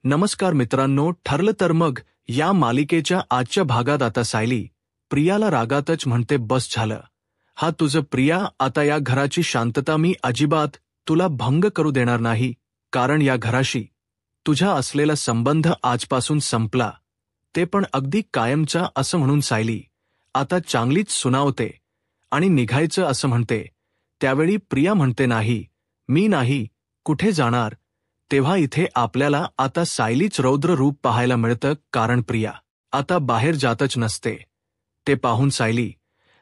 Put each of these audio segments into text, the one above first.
नमस्कार मित्रांनो, ठरलं तर मग या मालिकेच्या आजच्या भागात आता सायली प्रियाला रागातच म्हणते, बस झालं. हा तुझं प्रिया, आता या घराची शांतता मी अजिबात तुला भंग करू देणार नाही, कारण या घराशी तुझा असलेला संबंध आजपासून संपला, ते पण अगदी कायमचा असं म्हणून सायली आता चांगलीच सुनावते आणि निघायचं असं म्हणते. त्यावेळी प्रिया म्हणते, नाही, मी नाही कुठे जाणार. तेव्हा इथे आपल्याला आता सायलीच रौद्र रूप पाहायला मिळतं, कारण प्रिया आता बाहेर जातच नसते. ते पाहून सायली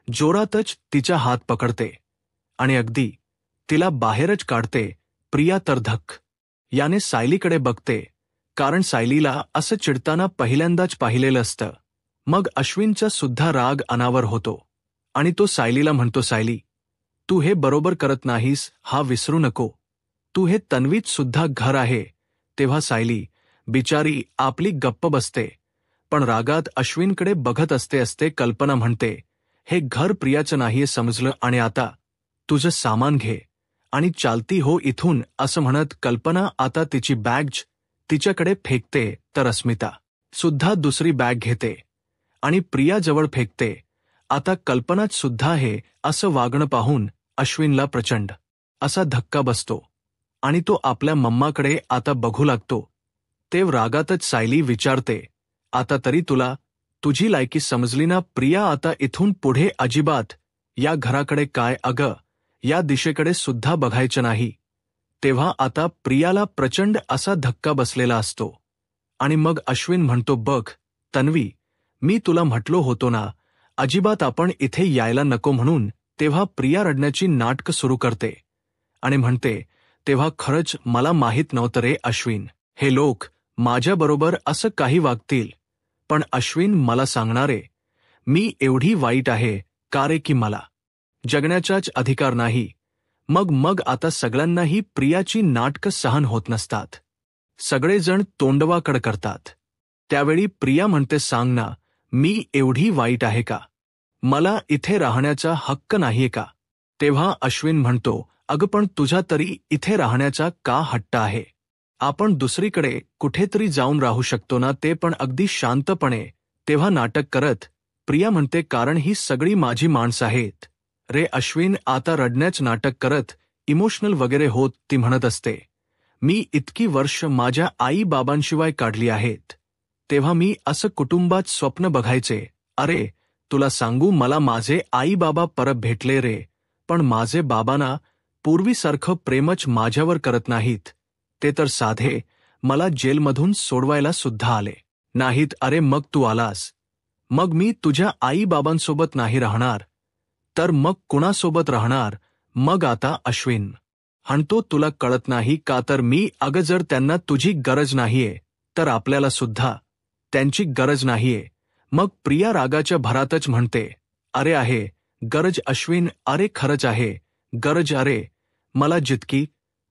जोरातच तिचा हात पकडते आणि अगदी तिला बाहेरच काढते. प्रिया तर धक्क याने सायलीकडे बघते, कारण सायलीला असं चिडताना पहिल्यांदाच पाहिलेलं असतं. मग अश्विनचा सुद्धा राग अनावर होतो आणि तो सायलीला म्हणतो, सायली, तू हे बरोबर करत नाहीस, हा विसरू नको. तू हे तन्वीत सुद्धा घर आहे. तेव्हा सायली बिचारी आपली गप्प बसते, पण रागात अश्विनकडे बघत असते कल्पना म्हणते, हे घर प्रियाचं नाहीये समजलं, आणि आता तुझं सामान घे आणि चालती हो इथून. असं म्हणत कल्पना आता तिची बॅग तिच्याकडे फेकते, तर अस्मिता सुद्धा दुसरी बॅग घेते आणि प्रियाजवळ फेकते. आता कल्पनात सुद्धा हे असं वागणं पाहून अश्विनला प्रचंड असा धक्का बसतो आणि तो आपल्या मम्माकडे आता बघू लागतो. तेव्हा रागातच सायली विचारते, आता तरी तुला तुझी लायकी समजली ना प्रिया, आता इथून पुढे अजिबात या घराकडे काय, अगं या दिशेकडे सुद्धा बघायचं नाही. तेव्हा आता प्रियाला प्रचंड असा धक्का बसलेला असतो आणि मग अश्विन म्हणतो, बघ तन्वी, मी तुला म्हटलो होतो ना, अजिबात आपण इथे यायला नको म्हणून. तेव्हा प्रिया रडण्याची नाटकं सुरू करते आणि म्हणते, तेव्हा खरंच मला माहीत नव्हतं रे अश्विन, हे लोक माझ्याबरोबर असं काही वागतील. पण अश्विन, मला सांगणारे, मी एवढी वाईट आहे का रे, की मला जगण्याचाच अधिकार नाही. मग आता सगळ्यांनाही प्रियाची नाटकं सहन होत नसतात. सगळेजण तोंडवाकड करतात. त्यावेळी प्रिया म्हणते, सांग ना, मी एवढी वाईट आहे का? मला इथे राहण्याचा हक्क नाहीये का? तेव्हा अश्विन म्हणतो, अगं पण तुझा तरी इथे राहण्याचा का हट्ट आहे? आपण दुसरीकडे कुठेतरी जाऊन राहू शकतो ना, ते पण अगदी शांतपणे. तेव्हा नाटक करत प्रिया म्हणते, कारण ही सगळी माझी माणसं आहेत रे. अश्विन आता रडण्याच नाटक करत इमोशनल वगैरे होत ती म्हणत असते, मी इतकी वर्ष माझ्या आई बाबांशिवाय काढली आहेत. तेव्हा मी असं कुटुंबात स्वप्न बघायचे. अरे तुला सांगू, मला माझे आई बाबा परत भेटले रे, पण माझे बाबांना पूर्वीसारखं प्रेमच माझ्यावर करत नाहीत. ते तर साधे मला जेलमधून सोडवायला सुद्धा आले नाहीत. अरे मग तू आलास, मग मी तुझ्या आई बाबांसोबत नाही राहणार तर मग कुणासोबत राहणार? मग आता अश्विन म्हणतो, तुला कळत नाही का? तर मी, अगं जर त्यांना तुझी गरज नाहीये तर आपल्याला सुद्धा त्यांची गरज नाहीये. मग प्रिया रागाच्या भरातच म्हणते, अरे आहे गरज अश्विन, अरे खरंच आहे गरज. अरे मला जितकी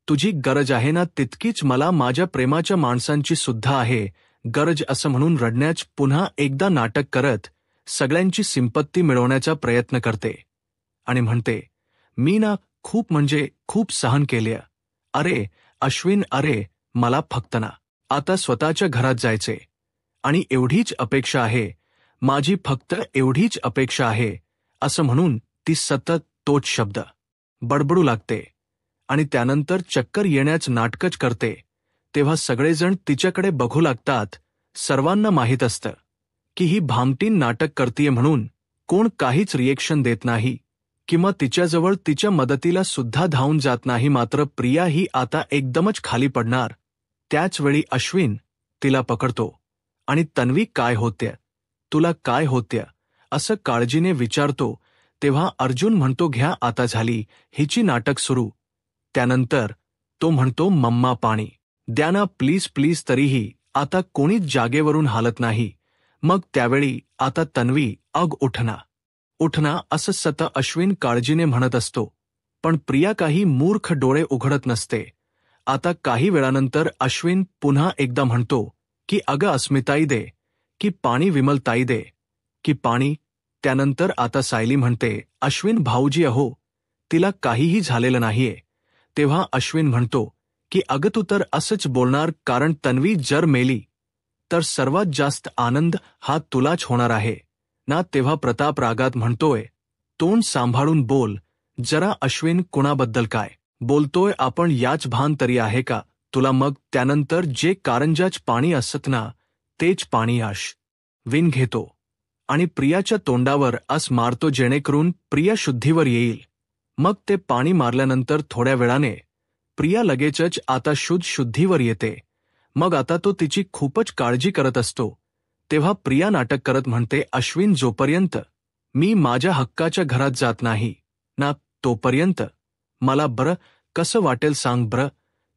तुझी गरज आहे ना, तितकीच मला माझ्या प्रेमाच्या माणसांची सुद्धा आहे गरज. असं म्हणून रडण्याच पुन्हा एकदा नाटक करत सगळ्यांची सिंपत्ती मिळवण्याचा प्रयत्न करते आणि म्हणते, मी ना खूप म्हणजे खूप सहन केले. अरे अश्विन, अरे मला फक्त ना आता स्वतःच्या घरात जायचे आणि एवढीच अपेक्षा आहे माझी, फक्त एवढीच अपेक्षा आहे. असं म्हणून ती सतत तोच शब्द बडबडू लागते आणि त्यानंतर चक्कर येण्याच नाटकच करते. तेव्हा सगळेजण तिच्याकडे बघू लागतात. सर्वांना माहीत असतं की ही भामटीन नाटक करतीये म्हणून कोण काहीच रिएक्शन देत नाही किंवा तिच्याजवळ तिच्या मदतीला सुद्धा धावून जात नाही. मात्र प्रिया ही आता एकदमच खाली पडणार. त्याच वेळी अश्विन तिला पकडतो आणि तन्वी, काय होत्या तुला, काय होत्या, असं काळजीने विचारतो. तेव्हा अर्जुन म्हणतो, घ्या आता झाली हिची नाटक सुरू. त्यानंतर तो म्हणतो, मम्मा पाणी द्या ना प्लीज प्लीज. तरीही आता कोणीच जागेवरून हालत नाही. मग त्यावेळी आता तन्वी, अग उठना उठना असं सतत अश्विन काळजीने म्हणत असतो, पण प्रिया काही मूर्ख डोळे उघडत नसते. आता काही वेळानंतर अश्विन पुन्हा एकदा म्हणतो की अगं अस्मिताई दे की पाणी, विमलताई दे की पाणी. त्यानंतर आता सायली म्हणते, अश्विन भाऊजी, अहो तिला काहीही झालेलं नाहीये. तेव्हा अश्विन म्हणतो की अगं तू तर असंच बोलणार, कारण तन्वी जर मेली तर सर्वात जास्त आनंद हा तुलाच होणार आहे ना. तेव्हा प्रताप रागात म्हणतोय, तोंड सांभाळून बोल जरा अश्विन, कुणाबद्दल काय बोलतोय आपण, याच भान तरी आहे का तुला? मग त्यानंतर जे कारंजाच पाणी असत ना, तेच पाणी अश्विन घेतो आणि प्रियाच्या तोंडावर अस मारतो जेणेकरून प्रिया शुद्धीवर येईल. मग ते पाणी मारल्यानंतर थोड्या वेळाने प्रिया लगेचच आता शुद्धीवर येते. मग आता तो तिची खूपच काळजी करत असतो. तेव्हा प्रिया नाटक करत म्हणते, अश्विन, जोपर्यंत मी माझ्या हक्काच्या घरात जात नाही ना, तोपर्यंत मला बरं कसं वाटेल सांग बरं.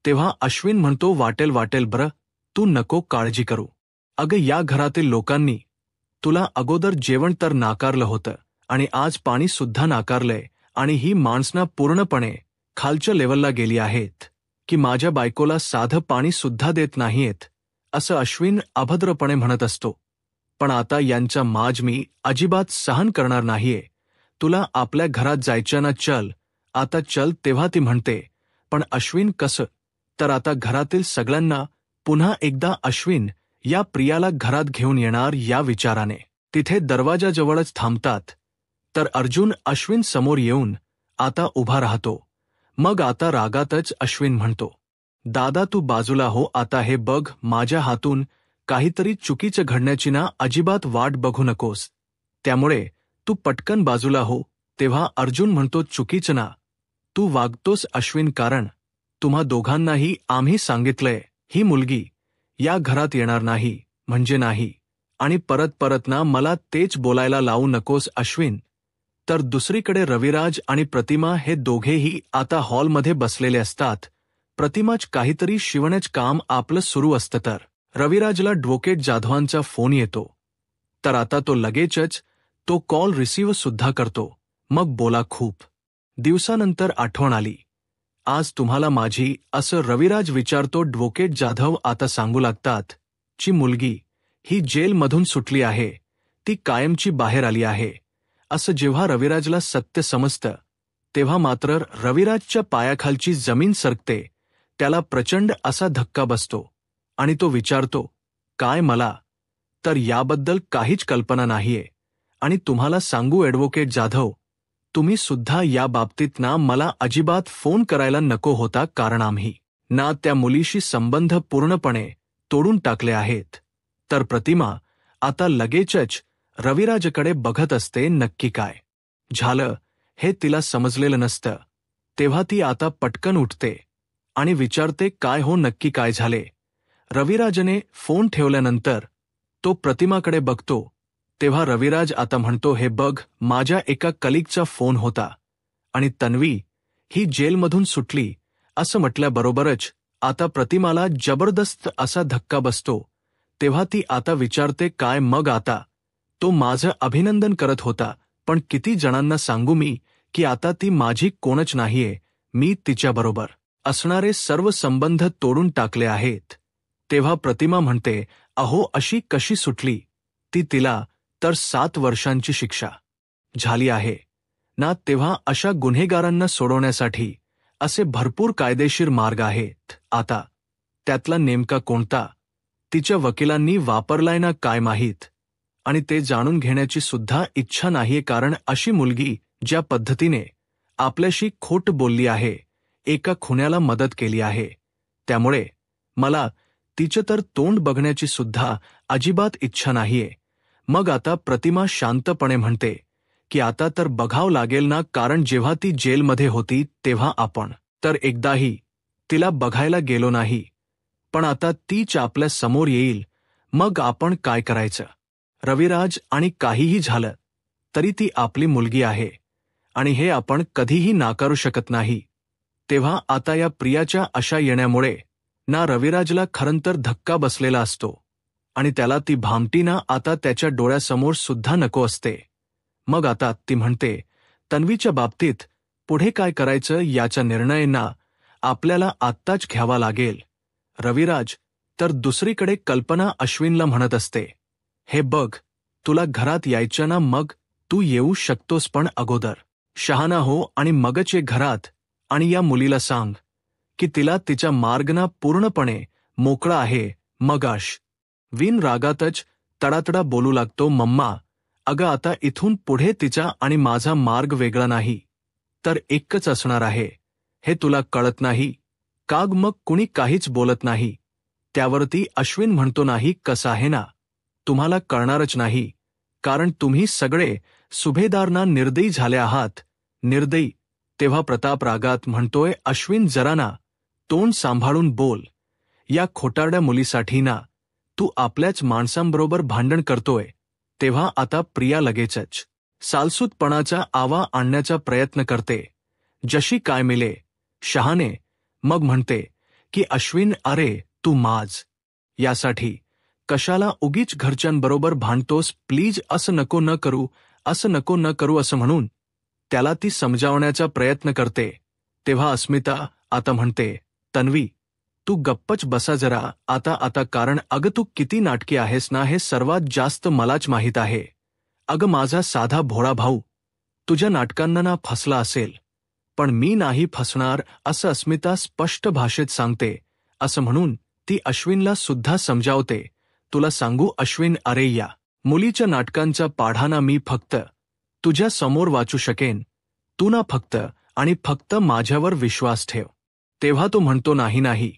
तेव्हा अश्विन म्हणतो, वाटेल बरं, तू नको काळजी करू. अगं, या घरातील लोकांनी तुला अगोदर जेवण तर नाकारलं होतं आणि आज पाणी सुद्धा नाकारलंय, आणि ही माणसं पूर्णपणे खालच्या लेवलला गेली आहेत की माझ्या बायकोला साधं पाणी सुद्धा देत नाहीयेत, असं अश्विन अभद्रपणे म्हणत असतो. पण आता यांचा माज मी अजिबात सहन करणार नाहीये. तुला आपल्या घरात जायचं ना, चल आता चल. तेव्हा ती म्हणते, पण अश्विन कसं? तर आता घरातील सगळ्यांना पुन्हा एकदा अश्विन या प्रियाला घरात घेऊन येणार या विचाराने तिथे दरवाजाजवळच थांबतात. तर अर्जुन अश्विन समोर येऊन आता उभा राहतो. मग आता रागातच अश्विन म्हणतो, दादा तू बाजूला हो आता. हे बघ, माझ्या हातून काहीतरी चुकीचं घडण्याची ना अजिबात वाट बघू नकोस, त्यामुळे तू पटकन बाजूला हो. तेव्हा अर्जुन म्हणतो, चुकीचं ना तू वागतोस अश्विन, कारण तुम्हा दोघांनाही आम्ही सांगितलंय ही मुलगी या घरात येणार नाही म्हणजे नाही. आणि परत ना मला तेच बोलायला लावू नकोस अश्विन. तर दुसरीकडे रविराज आणि प्रतिमा हे दोघेही आता हॉलमध्ये बसलेले असतात. प्रतिमाच काहीतरी शिवण्याचं काम आपलं सुरू असतं तर रविराजला ॲडव्होकेट जाधवांचा फोन येतो. तर आता तो लगेचच तो कॉल रिसीव्ह सुद्धा करतो. मग बोला, खूप दिवसानंतर आठवण आली आज तुम्हाला माझी, असं रविराज विचारतो. ॲडव्होकेट जाधव आता सांगू लागतात, ची मुलगी ही जेलमधून सुटली आहे, ती कायमची बाहेर आली आहे. असं जेव्हा रविराजला सत्य समजतं तेव्हा मात्र रविराजच्या पायाखालची जमीन सरकते. त्याला प्रचंड असा धक्का बसतो आणि तो विचारतो, काय? मला तर याबद्दल काहीच कल्पना नाहीये. आणि तुम्हाला सांगू ॲडव्होकेट जाधव, तुम्ही सुद्धा या बाबतीत ना मला अजिबात फोन करायला नको होता, कारण आम्ही ना त्या मुलीशी संबंध पूर्णपणे तोडून टाकले आहेत. तर प्रतिमा आता लगेचच रविराजकडे बघत असते. नक्की काय झालं हे तिला समजलेलं नसतं. तेव्हा ती आता पटकन उठते आणि विचारते, काय हो, नक्की काय झाले? रविराजने फोन ठेवल्यानंतर तो प्रतिमाकडे बघतो. तेव्हा रविराज आता म्हणतो, हे बघ, माझ्या एका कलिगचा फोन होता आणि तन्वी ही जेलमधून सुटली असं म्हटल्याबरोबरच आता प्रतिमाला जबरदस्त असा धक्का बसतो. तेव्हा ती आता विचारते, काय? मग आता तो माझं अभिनंदन करत होता, पण किती जणांना सांगू मी की आता ती माझी कोणच नाहीये, मी तिच्याबरोबर असणारे सर्व संबंध तोडून टाकले आहेत. तेव्हा प्रतिमा म्हणते, अहो, अशी कशी सुटली ती? तिला तर 7 वर्षांची शिक्षा झाली आहे ना. तेव्हा अशा गुन्हेगारांना सोडवण्यासाठी असे भरपूर कायदेशीर मार्ग आहेत. आता त्यातला नेमका कोणता तिच्या वकिलांनी वापरलाय ना काय माहीत, आणि ते जाणून घेण्याची सुद्धा इच्छा नाहीये, कारण अशी मुलगी ज्या पद्धतीने आपल्याशी खोट बोलली आहे, एका खुन्याला मदत केली आहे, त्यामुळे मला तिचं तर तोंड बघण्याची सुद्धा अजिबात इच्छा नाहीये. मग आता प्रतिमा शांतपणे म्हणते की आता तर बघावं लागेल ना, कारण जेव्हा ती जेलमध्ये होती तेव्हा आपण तर एकदाही तिला बघायला गेलो नाही, पण आता तीच आपल्या समोर येईल, मग आपण काय करायचं? रविराज, आणि काहीही झालं तरी ती आपली मुलगी आहे आणि हे आपण कधीही नाकारू शकत नाही. तेव्हा आता या प्रियाच्या अशा येण्यामुळे ना रविराजला खरंतर धक्का बसलेला असतो आणि त्याला ती भामटी ना आता त्याच्या डोळ्यासमोर सुद्धा नको असते. मग आता ती म्हणते, तन्वीच्या बाबतीत पुढे काय करायचं याचा निर्णय ना आपल्याला आत्ताच घ्यावा लागेल. रविराज तर दुसरीकडे कल्पना अश्विनला म्हणत असते, हे बघ, तुला घरात यायचं ना, मग तू येऊ शकतोस, पण अगोदर शहाणा हो आणि मगच ये घरात. आणि या मुलीला सांग की तिला तिच्या मार्गना पूर्णपणे मोकळा आहे. मग अश्विन रागातच तडातडा बोलू लागतो, मम्मा, अगं आता इथून पुढे तिचा आणि माझा मार्ग वेगळा नाही, तर एकच असणार आहे. हे तुला कळत नाही का? मग कुणी काहीच बोलत नाही. त्यावरती अश्विन म्हणतो, नाही, कसं आहे ना, तुम्हाला कळणारच नाही, कारण तुम्ही सगळे सुभेदारांना निर्दयी झाले आहात. निर्दयी? तेव्हा प्रताप रागात म्हणतोय, अश्विन जरा ना तोंड सांभाळून बोल. या खोटारड्या मुलीसाठी ना तू आपल्याच माणसांबरोबर भांडण करतोय. तेव्हा आता प्रिया लगेचच सालसूतपणाचा आवा आणण्याचा प्रयत्न करते, जशी काय मिले शहाणे. मग म्हणते की अश्विन, अरे तू यासाठी कशाला उगीच घरच्यांबरोबर भांडतोस? प्लीज असं नको न करू, असं नको न करू असं म्हणून त्याला ती समजावण्याचा प्रयत्न करते. तेव्हा अस्मिता आता म्हणते, तन्वी तू गप्पच बसा जरा आता, कारण अगं तू किती नाटकी आहेस ना, हे सर्वात जास्त मलाच माहीत आहे. अगं माझा साधा भोळा भाऊ तुझ्या नाटकांना ना फसला असेल, पण मी नाही फसणार असं अस्मिता स्पष्ट भाषेत सांगते. असं म्हणून ती अश्विनला सुद्धा समजावते. तुला सांगू अश्विन, अरे या मुलीच्या नाटकांचा पाढाना मी फक्त तुझ्या समोर वाचू शकेन. तू ना फक्त आणि फक्त माझ्यावर विश्वास ठेव. तेव्हा तो म्हणतो, नाही,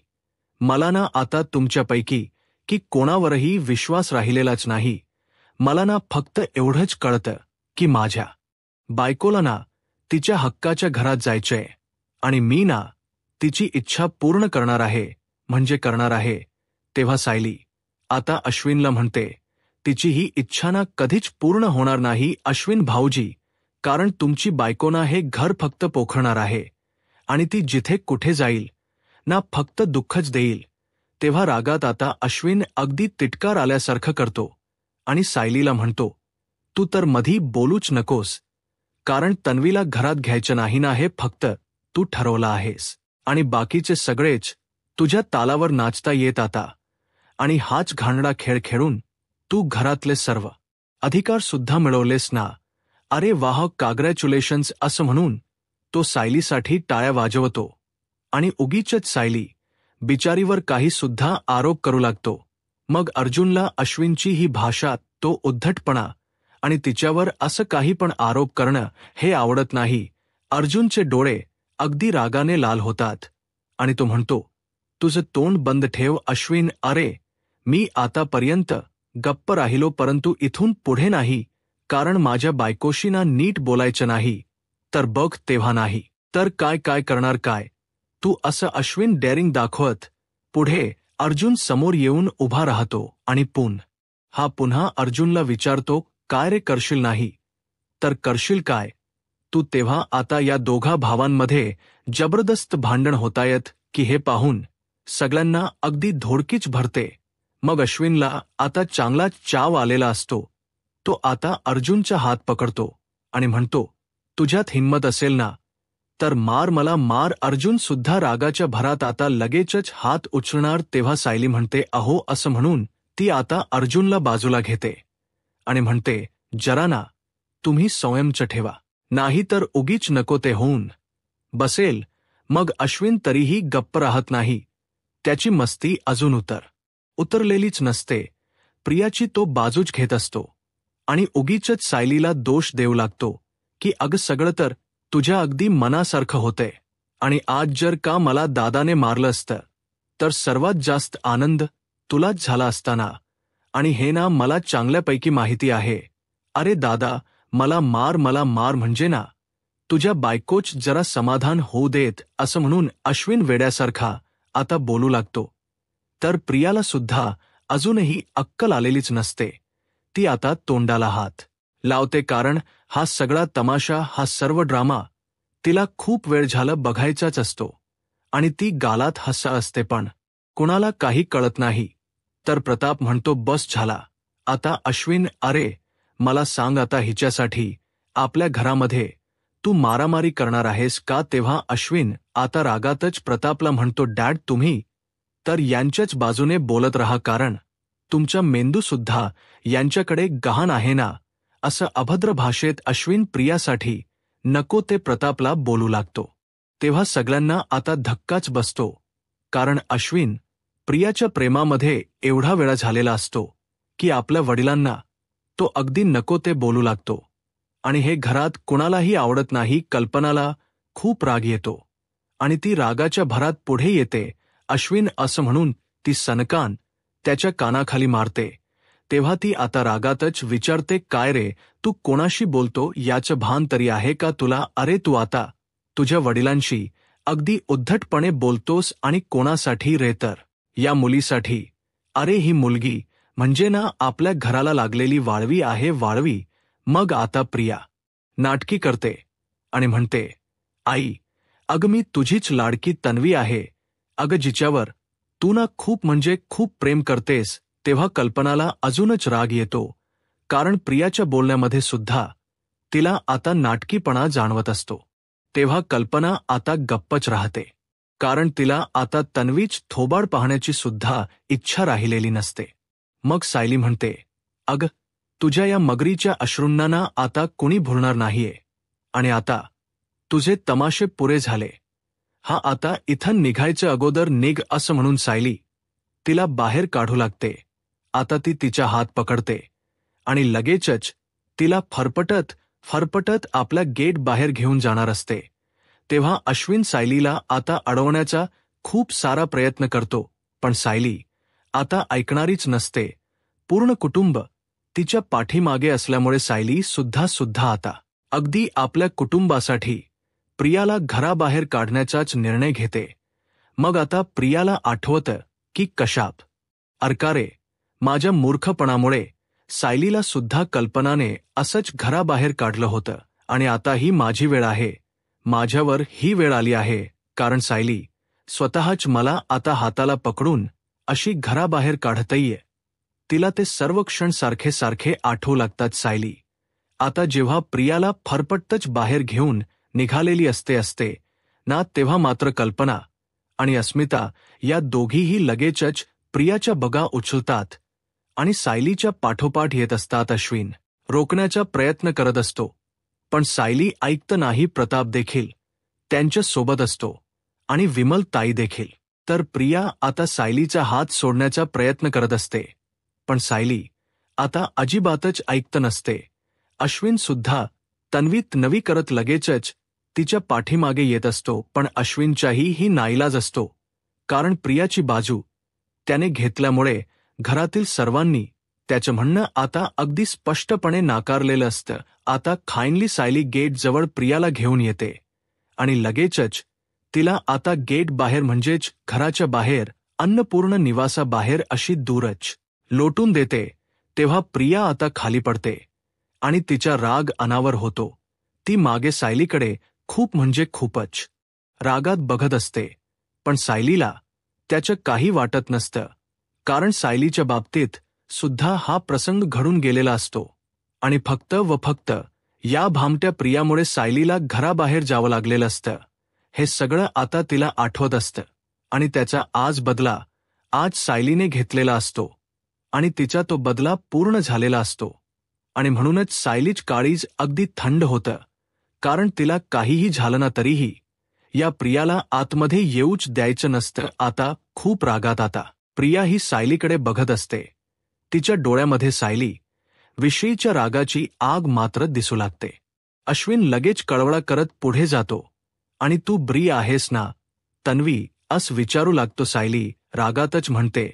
मला ना आता तुमच्यापैकी की कोणावरही विश्वास राहिलेलाच नाही. मला ना फक्त एवढंच कळतं की माझ्या बायकोला ना तिच्या हक्काच्या घरात जायचंय, आणि मी ना तिची इच्छा पूर्ण करणार आहे, म्हणजे करणार आहे. तेव्हा सायली आता अश्विनला म्हणते, तिची ही इच्छा ना कधीच पूर्ण होणार नाही अश्विन भाऊजी, कारण तुमची बायकोना हे घर फक्त पोखरणार आहे, आणि ती जिथे कुठे जाईल ना फक्त दुःखच देईल. तेव्हा रागात आता अश्विन अगदी तिटकार आल्यासारखं करतो आणि सायलीला म्हणतो, तू तर मधी बोलूच नकोस, कारण तन्वीला घरात घ्यायचं नाही ना, हे फक्त तू ठरवलं आहेस, आणि बाकीचे सगळेच तुझ्या तालावर नाचता येत आता, आणि हाच घाणडा खेळ खेळून तू घरातले सर्व अधिकार सुद्धा मिळवलेस ना. अरे वाह, काँग्रॅच्युलेशन्स असं म्हणून तो सायलीसाठी टाळ्या वाजवतो, आणि उगीचच सायली बिचारीवर काही सुद्धा आरोप करू लागतो. मग अर्जुनला अश्विनची ही भाषा, तो उद्धटपणा आणि तिच्यावर असं काही पण आरोप करणं हे आवडत नाही. अर्जुनचे डोळे अगदी रागाने लाल होतात, आणि तो म्हणतो, तुझं तोंड बंद ठेव अश्विन. अरे मी आतापर्यंत गप्प राहिलो, परंतु इथून पुढे नाही, कारण माझ्या बायकोशी ना नीट बोलायचं नाही, तर बघ तेव्हा नाही तर काय करणार काय तू? असं अश्विन डेअरिंग दाखवत पुढे अर्जुन समोर येऊन उभा राहतो, आणि पुन्हा अर्जुनला विचारतो, काय रे, करशील नाही तर करशील काय तू? तेव्हा आता या दोघा भावांमध्ये जबरदस्त भांडण होतायत की हे पाहून सगळ्यांना अगदी धोडकीच भरते. मग अश्विनला आता चांगला चाव आलेला असतो. तो आता अर्जुनचा हात पकडतो आणि म्हणतो, तुझ्यात हिंमत असेल ना तर मार, मला मार. अर्जुन सुद्धा रागाच्या भरात आता लगेचच हात उचलणार. तेव्हा सायली म्हणते, अहो, असं म्हणून ती आता अर्जुनला बाजूला घेते आणि म्हणते, जरा ना तुम्ही संयमच ठेवा, नाही तर उगीच नको ते होऊन बसेल. मग अश्विन तरीही गप्प राहत नाही. त्याची मस्ती अजून उतरलेलीच नसते. प्रियाची तो बाजूच घेत असतो आणि उगीचच सायलीला दोष देऊ लागतो की अगं सगळं तर तुझ्या अगदी मनासारखं होतंय, आणि आज जर का मला दादाने मारलं असतं तर सर्वात जास्त आनंद तुलाच झाला असताना, आणि हे ना मला चांगल्यापैकी माहिती आहे. अरे दादा, मला मार म्हणजे ना तुझ्या बायकोच जरा समाधान होऊ देत. असं म्हणून अश्विन वेड्यासारखा आता बोलू लागतो. तर प्रियाला सुद्धा अजूनही अक्कल आलेलीच नसते. ती आता तोंडाला हात लावते, कारण हा सगळा तमाशा, हा सर्व ड्रामा तिला खूप वेळ झालं बघायचाच असतो, आणि ती गालात हसत असते, पण कुणाला काही कळत नाही. तर प्रताप म्हणतो, बस झाला आता अश्विन, अरे मला सांग आता, हिच्यासाठी आपल्या घरामध्ये तू मारामारी करणार आहेस का? तेव्हा अश्विन आता रागातच प्रतापला म्हणतो, डॅड तुम्ही तर यांच्याच बाजूने बोलत राहा, कारण तुमचा मेंदू सुद्धा यांच्याकडे गहाण आहे ना. असं अभद्र भाषेत अश्विन प्रियासाठी नको ते प्रतापला बोलू लागतो. तेव्हा सगळ्यांना आता धक्काच बसतो, कारण अश्विन प्रियाच्या प्रेमामध्ये एवढा वेळा झालेला असतो की आपल्या वडिलांना तो अगदी नको ते बोलू लागतो, आणि हे घरात कुणालाही आवडत नाही. कल्पनाला खूप राग येतो आणि ती रागाच्या भरात पुढे येते. अश्विन असं म्हणून ती सनकान त्याच्या कानाखाली मारते. तेव्हा ती आता रागातच विचारते, काय रे, तू कोणाशी बोलतो याचं भान तरी आहे का तुला? अरे तू आता तुझ्या वडिलांशी अगदी उद्धटपणे बोलतोस, आणि कोणासाठी रे? तर या मुलीसाठी. अरे ही मुलगी म्हणजे ना आपल्या घराला लागलेली वाळवी आहे, वाळवी. मग आता प्रिया नाटकी करते आणि म्हणते, आई अगं मी तुझीच लाडकी तन्वी आहे, अगं जिच्यावर तू ना खूप म्हणजे खूप प्रेम करतेस. तेव्हा कल्पनाला अजूनच राग येतो, कारण प्रियाच्या बोलण्यामध्ये सुद्धा तिला आता नाटकीपणा जाणवत असतो. तेव्हा कल्पना आता गप्पच राहते, कारण तिला आता तन्वीच थोबाड पाहण्याची सुद्धा इच्छा राहिलेली नसते. मग सायली म्हणते, अगं तुझ्या या मगरीच्या अश्रूंना ना आता कोणी भुलणार नाहीये, आणि आता तुझे तमाशे पुरे झाले. हा आता इथं निघायचं अगोदर निघ. असं म्हणून सायली तिला बाहेर काढू लागते. आता ती तिचा हात पकडते आणि लगेचच तिला फरफटत फरफटत आपल्या गेट बाहेर घेऊन जाणार असते. तेव्हा अश्विन सायलीला आता अडवण्याचा खूप सारा प्रयत्न करतो, पण सायली आता ऐकणारीच नसते. पूर्ण कुटुंब तिच्या पाठीमागे असल्यामुळे सायली सुद्धा आता अगदी आपल्या कुटुंबासाठी प्रियाला घराबाहेर काढण्याचाच निर्णय घेते. मग आता प्रियाला आठवतं की कशाप अरकारे माझ्या मूर्खपणामुळे सायलीला सुद्धा कल्पनाने असंच घराबाहेर काढलं होतं, आणि आता ही माझी वेळ आहे, माझ्यावर ही वेळ आली आहे, कारण सायली स्वतःच मला आता हाताला पकडून अशी घराबाहेर काढतये. तिला ते सर्व क्षण सारखे सारखे आठवू लागतात. सायली आता जेव्हा प्रियाला फरफटतच बाहेर घेऊन निघालेली असते ना, तेव्हा मात्र कल्पना आणि अस्मिता या दोघीही लगेचच प्रियाच्या बगा उचलतात आणि सायलीच्या पाठोपाठ येत असतात. अश्विन रोखण्याचा प्रयत्न करत असतो, पण सायली ऐकत नाही. प्रताप देखील त्यांच्या सोबत असतो आणि विमल ताई देखील. तर प्रिया आता सायलीचा हात सोडण्याचा प्रयत्न करत असते, पण सायली आता अजिबातच ऐकत नसते. अश्विन सुद्धा तन्वीत नवी करत लगेचच तिच्या पाठीमागे येत असतो, पण अश्विनचाही ही नाईलाज असतो, कारण प्रियाची बाजू त्याने घेतल्यामुळे घरातील सर्वांनी त्याचं म्हणणं आता अगदी स्पष्टपणे नाकारलेलं असतं. आता खाईनली सायली गेट जवळ प्रियाला घेऊन येते आणि लगेचच तिला आता गेट बाहेर म्हणजेच घराच्या बाहेर अन्नपूर्ण निवासाबाहेर अशी दूरच लोटून देते. तेव्हा प्रिया आता खाली पडते आणि तिचा राग अनावर होतो. ती मागे सायलीकडे खूप म्हणजे खूपच रागात बघत असते, पण सायलीला त्याचं काही वाटत नसतं, कारण सायलीच्या बाबतीत सुद्धा हा प्रसंग घडून गेलेला असतो, आणि फक्त व फक्त या भामट्या प्रियामुळे सायलीला घराबाहेर जावं लागलेलं असतं. हे सगळं आता तिला आठवत असतं, आणि त्याचा आज सायलीने घेतलेला असतो, आणि तिचा तो बदला पूर्ण झालेला असतो. आणि म्हणूनच सायलीच काळीज अगदी थंड होतं, कारण तिला काहीही झालं ना तरीही या प्रियाला आतमध्ये येऊच द्यायचं नसतं. आता खूप रागात आता प्रिया ही सायलीकडे बघत असते. तिच्या डोळ्यामध्ये सायली विषयीच्या रागाची आग मात्र दिसू लागते. अश्विन लगेच कळवळा करत पुढे जातो आणि तू बरी आहेस ना तन्वी, असं विचारू लागतो. सायली रागातच म्हणते,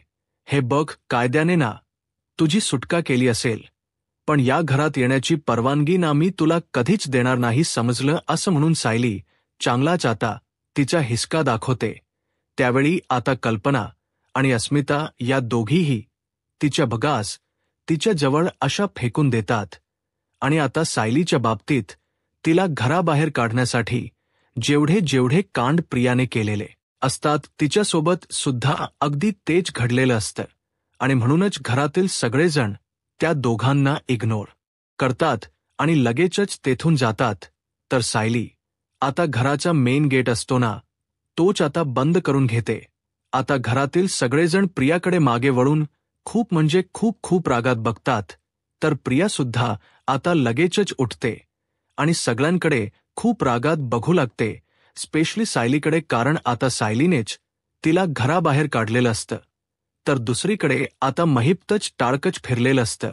हे बघ, कायद्याने ना तुझी सुटका केली असेल, पण या घरात येण्याची परवानगी ना मी तुला कधीच देणार नाही, समजलं? असं म्हणून सायली चांगलाच आता तिचा हिसका दाखवते. त्यावेळी आता कल्पना आणि अस्मिता या दोघीही तिच्या बगास तिच्या जवळ अशा फेकून देतात, आणि आता सायलीच्या बाबतीत तिला घराबाहेर काढण्यासाठी जेवढे कांड प्रियाने केलेले असतात तिच्यासोबत सुद्धा अगदी तेच घडलेलं असतं, आणि म्हणूनच घरातील सगळेजण त्या दोघांना इग्नोर करतात आणि लगेचच तेथून जातात. तर सायली आता घराचा मेन गेट असतो ना, तोच आता बंद करून घेते. आता घरातील सगळेजण प्रियाकडे मागे वळून खूप म्हणजे खूप रागात बघतात. तर प्रिया सुद्धा आता लगेचच उठते आणि सगळ्यांकडे खूप रागात बघू लागते. स्पेशली सायलीकडे, कारण आता सायलीनेच तिला घराबाहेर काढलेलं असतं. तर दुसरीकडे आता महिप्तच टाळकच फिरलेलं असतं,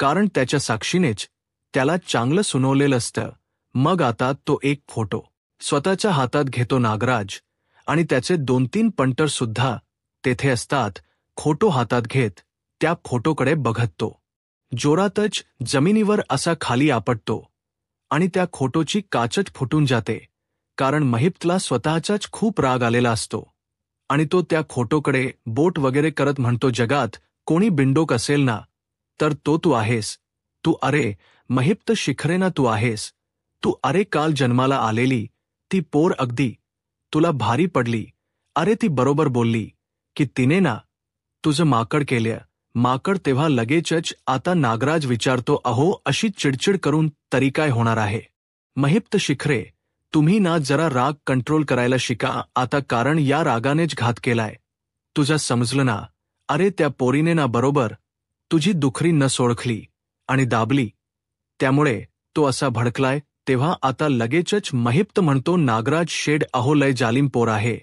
कारण त्याच्या साक्षीनेच त्याला चांगलं सुनवलेलं असतं. मग आता तो एक फोटो स्वतःच्या हातात घेतो नागराज, आणि त्याचे 2-3 पंटर सुद्धा तेथे असतात. फोटो हातात घेत त्या फोटोकडे बघत तो जोरातच जमिनीवर असा खाली आपटतो आणि त्या फोटोची काचच फुटून जाते, कारण महिप्तला स्वतःचाच खूप राग आलेला असतो. आणि तो त्या फोटोकडे बोट वगैरे करत म्हणतो, जगात कोणी बिंडोक असेल ना, तर तो तू आहेस. तू अरे महिप्त शिखरेना तू आहेस. तू अरे काल जन्माला आलेली ती पोर अगदी तुला भारी पडली. अरे ती बरोबर बोलली की तिने ना तुझं माकड केलं. माकड तेव्हा लगेचच आता नागराज विचारतो, अहो अशी चिडचिड करून तरी काय होणार आहे? महिप्त शिखरे, तुम्ही ना जरा राग कंट्रोल करायला शिका आता, कारण या रागानेच घात केलाय. तुझं समजलं ना? अरे त्या पोरीने ना बरोबर तुझी दुखरी नस ओळखली आणि दाबली, त्यामुळे तो असा भडकलाय. तेव्हा आता लगेचच महिप्त म्हणतो, नागराज शेड, अहो लय जालिम पोर आहे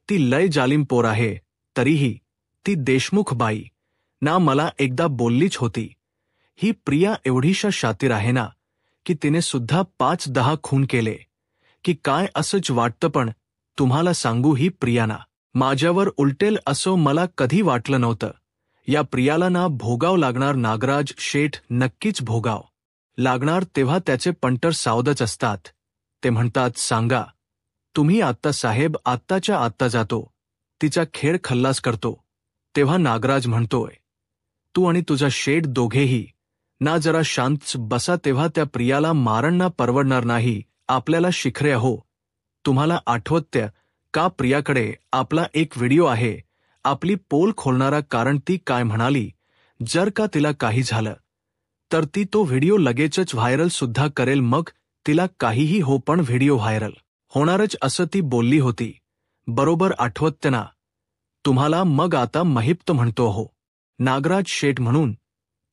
ती, लय जालिम पोर आहे. तरीही ती देशमुख बाई ना मला एकदा बोललीच होती, ही प्रिया एवढीशा शातीर आहे ना, की तिने सुद्धा 5-10 खून केले की काय असंच वाटतं. पण तुम्हाला सांगू, ही प्रियाना माझ्यावर उलटेल असं मला कधी वाटलं नव्हतं. या प्रियाला ना भोगाव लागणार नागराज शेठ, नक्कीच भोगाव लागणार. तेव्हा त्याचे पंटर सावधच असतात. ते म्हणतात, सांगा तुम्ही आत्ता साहेब, आत्ताच्या आत्ता जातो, तिचा खेळ खल्लास करतो. तेव्हा नागराज म्हणतोय, तू आणि तुझा शेठ दोघेही ना जरा शांत बसा. तेव्हा त्या प्रियाला मारणं परवडणार नाही आपल्याला. शिखरे अहो, तुम्हाला आठवतं का प्रियाकडे आपला एक व्हिडिओ आहे आपली पोल खोलणारा, कारण ती काय म्हणाली, जर का तिला काही झालं तर ती तो व्हिडिओ लगेचच व्हायरल सुद्धा करेल. मग तिला काहीही हो, पण व्हिडिओ व्हायरल होणारच असं ती बोलली होती. बरोबर आठवतं ना तुम्हाला? मग आता महिप्त म्हणतो, हो नागराज शेठ, म्हणून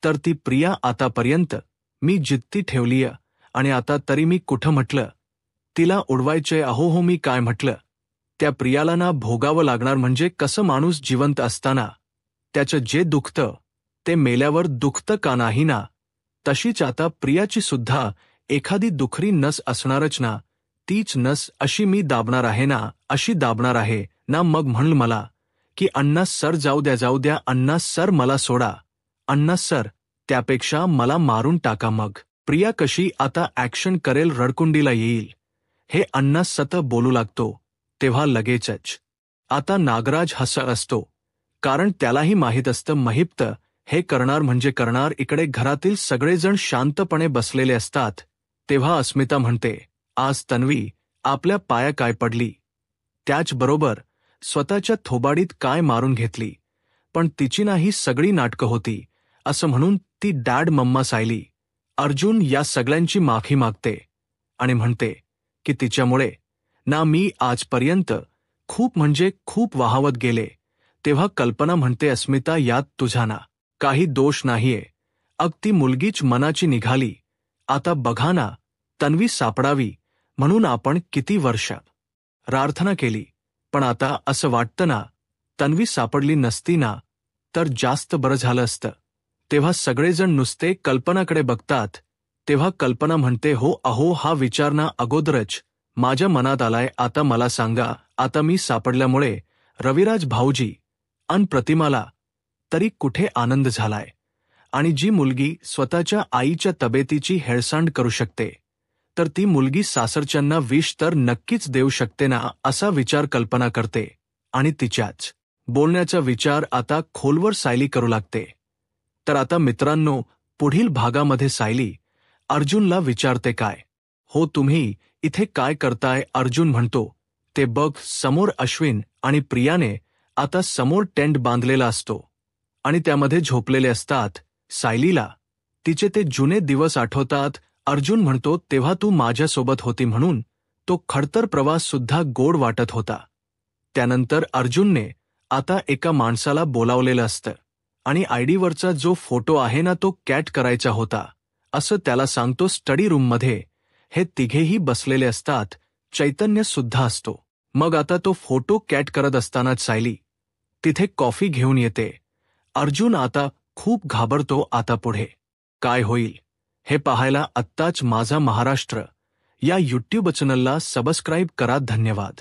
तर ती प्रिया आतापर्यंत मी जिद्दी ठेवलीय, आणि आता तरी मी कुठं म्हटलं तिला उडवायचंय? अहो हो, मी काय म्हटलं? त्या प्रियाला ना भोगावं लागणार. म्हणजे कसं, माणूस जिवंत असताना त्याचं जे दुखतं ते मेल्यावर दुखतं का नाही ना, तशीच आता प्रियाची सुद्धा एखादी दुखरी नस असणारच ना. तीच नस अशी मी दाबणार आहे ना, अशी दाबणार आहे ना. मग म्हणलं मला की अण्णा सर, जाऊ द्या अण्णा सर, मला सोडा अण्णा सर, त्यापेक्षा मला मारून टाका. मग प्रिया कशी आता ॲक्शन करेल, रडकुंडीला येईल, हे अण्णा सतत बोलू लागतो. तेव्हा लगेचच आता नागराज हसत असतो, कारण त्यालाही माहीत असतं महिप्त हे करणार म्हणजे करणार. इकडे घरातील सगळेजण शांतपणे बसलेले असतात. तेव्हा अस्मिता म्हणते, आज तन्वी आपल्या पाया काय पडली, त्याचबरोबर स्वतःच्या थोबाडीत काय मारून घेतली. पण तिची ना ही सगळी नाटकं होती असं म्हणून ती डॅड, मम्मा, सायली, अर्जुन या सगळ्यांची माफी मागते आणि म्हणते की तिच्यामुळे ना मी आजपर्यंत खूप म्हणजे खूप वाहावत गेले. तेव्हा कल्पना म्हणते, अस्मिता यात तुझा ना काही दोष नाहीये, अगदी मुलगीच मनाची निघाली. आता बघा ना, तन्वी सापडावी म्हणून आपण किती वर्ष प्रार्थना केली, पण आता असं वाटतं ना, तन्वी सापडली नसती ना तर जास्त बरं झालं असतं. तेव्हा सगळेजण नुसते कल्पनाकडे बघतात. तेव्हा कल्पना म्हणते, हो अहो, हा विचार ना अगोदरच माझ्या मनात आलाय. आता मला सांगा, आता मी सापडल्यामुळे रविराज भाऊजी अन प्रतिमाला तरी कुठे आनंद झालाय, आणि जी मुलगी स्वतःच्या आईच्या तब्येतीची हेळसांड करू शकते, तर ती मुलगी सासरच्यांना विष तर नक्कीच देऊ शकते ना, असा विचार कल्पना करते. आणि तिच्याच बोलण्याचा विचार आता खोलवर सायली करू लागते. तर आता मित्रांनो, पुढील भागामध्ये सायली अर्जुनला विचारते, काय हो तुम्ही इथे काय करताय? अर्जुन म्हणतो, ते बघ समोर अश्विन आणि प्रियाने आता समोर टेंट बांधलेला असतो आणि त्यामध्ये झोपलेले असतात. सायलीला तिचे ते जुने दिवस आठवतात. अर्जुन म्हणतो, तेव्हा तू माझ्यासोबत होती म्हणून तो खडतर प्रवास सुद्धा गोड वाटत होता. त्यानंतर अर्जुनने आता एका माणसाला बोलावलेलं असतं आणि आयडीवरचा जो फोटो आहे ना तो कॅट करायचा होता असं त्याला सांगतो. स्टडी रूममध्ये हे तिघेही बसलेले असतात. चैतन्य सुद्धा असतो. मग आता तो फोटो कॅट करत असतानाच सायली तिथे कॉफी घेऊन येते. अर्जुन आता खूप घाबरतो. आता पुढे काय होईल हे पाहायला आत्ताच माझा महाराष्ट्र या यूट्यूब चॅनलला सबस्क्राईब करा. धन्यवाद.